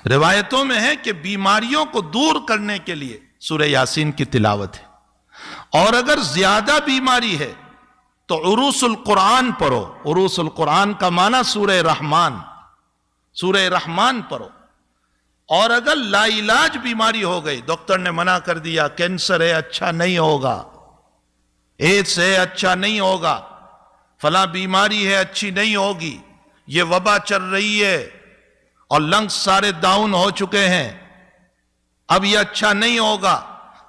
روایتوں میں ہے کہ بیماریوں کو دور کرنے کے لیے سورہ یاسین کی تلاوت ہے، اور اگر زیادہ بیماری ہے تو عروس القرآن پڑھو۔ عروس القرآن کا معنی سورہ رحمان، سورہ رحمان پڑھو۔ اور اگر لا علاج بیماری ہو گئی، ڈاکٹر نے منع کر دیا کینسر ہے اچھا نہیں ہوگا، ایڈس ہے اچھا نہیں ہوگا، فلاں بیماری ہے اچھی نہیں ہوگی، یہ وبا چل رہی ہے اور لنگز سارے ڈاؤن ہو چکے ہیں، اب یہ اچھا نہیں ہوگا،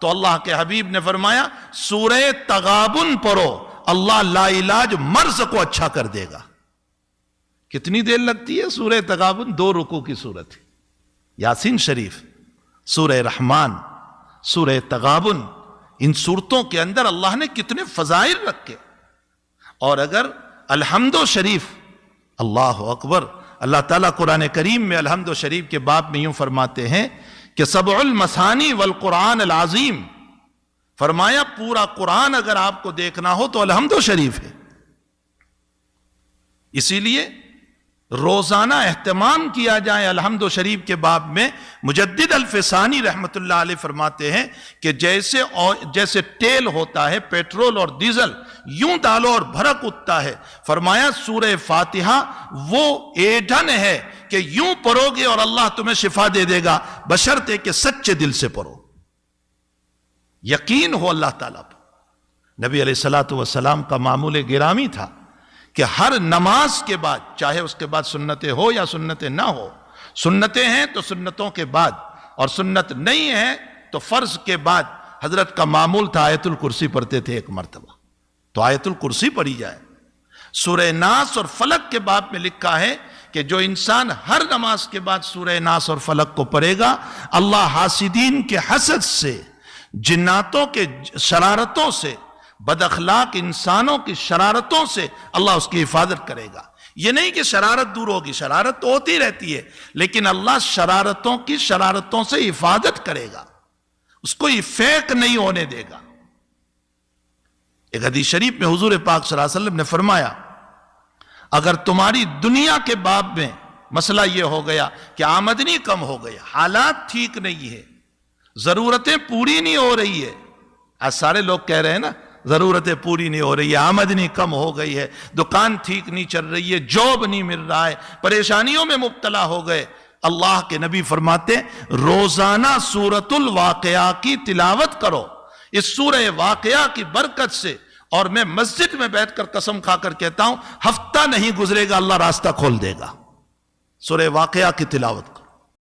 تو اللہ کے حبیب نے فرمایا سورہ تغابن پڑھو، اللہ لا علاج مرض کو اچھا کر دے گا۔ کتنی دیر لگتی ہے سورہ تغابن؟ 2 رکوع کی سورت ہے۔ یاسین شریف، سورہ رحمان، سورہ تغابن، ان سورتوں کے اندر اللہ نے کتنے فضائل رکھے۔ اور اگر الحمد شریف، اللہ اکبر، اللہ تعالیٰ قرآن کریم میں الحمد شریف کے باب میں یوں فرماتے ہیں کہ سبع المثانی والقرآن العظیم، فرمایا پورا قرآن اگر آپ کو دیکھنا ہو تو الحمد شریف ہے۔ اسی لیے روزانہ اہتمام کیا جائے الحمد شریف کے باب میں۔ مجدد الفسانی رحمت اللہ علیہ فرماتے ہیں کہ جیسے تیل ہوتا ہے، پیٹرول اور ڈیزل، یوں ڈالو اور بھڑک اٹھتا ہے، فرمایا سورہ فاتحہ وہ ایندھن ہے کہ یوں پڑھو گے اور اللہ تمہیں شفا دے دے گا، بشرطے کہ سچے دل سے پڑھو، یقین ہو اللہ تعالیٰ پر۔ نبی علیہ السلام کا معمول گرامی تھا کہ ہر نماز کے بعد، چاہے اس کے بعد سنتیں ہو یا سنتیں نہ ہو، سنتیں ہیں تو سنتوں کے بعد، اور سنت نہیں ہے تو فرض کے بعد، حضرت کا معمول تھا آیت الکرسی پڑھتے تھے 1 مرتبہ، تو آیت الکرسی پڑھی جائے۔ سورہ ناس اور فلق کے باب میں لکھا ہے کہ جو انسان ہر نماز کے بعد سورہ ناس اور فلق کو پڑھے گا، اللہ حاسدین کے حسد سے، جناتوں کے شرارتوں سے، بد اخلاق انسانوں کی شرارتوں سے اللہ اس کی حفاظت کرے گا۔ یہ نہیں کہ شرارت دور ہوگی، شرارت تو ہوتی رہتی ہے، لیکن اللہ شرارتوں سے حفاظت کرے گا، اس کو فیک نہیں ہونے دے گا۔ ایک حدیث شریف میں حضور پاک صلی اللہ علیہ وسلم نے فرمایا اگر تمہاری دنیا کے باب میں مسئلہ یہ ہو گیا کہ آمدنی کم ہو گئی، حالات ٹھیک نہیں ہے، ضرورتیں پوری نہیں ہو رہی ہے، آج سارے لوگ کہہ رہے ہیں نا ضرورتیں پوری نہیں ہو رہی ہے، آمدنی کم ہو گئی ہے، دکان ٹھیک نہیں چل رہی ہے، جاب نہیں مل رہا ہے، پریشانیوں میں مبتلا ہو گئے، اللہ کے نبی فرماتے روزانہ سورۃ الواقعہ کی تلاوت کرو۔ اس سورہ واقعہ کی برکت سے، اور میں مسجد میں بیٹھ کر قسم کھا کر کہتا ہوں ہفتہ نہیں گزرے گا اللہ راستہ کھول دے گا۔ سورہ واقعہ کی تلاوت کرو۔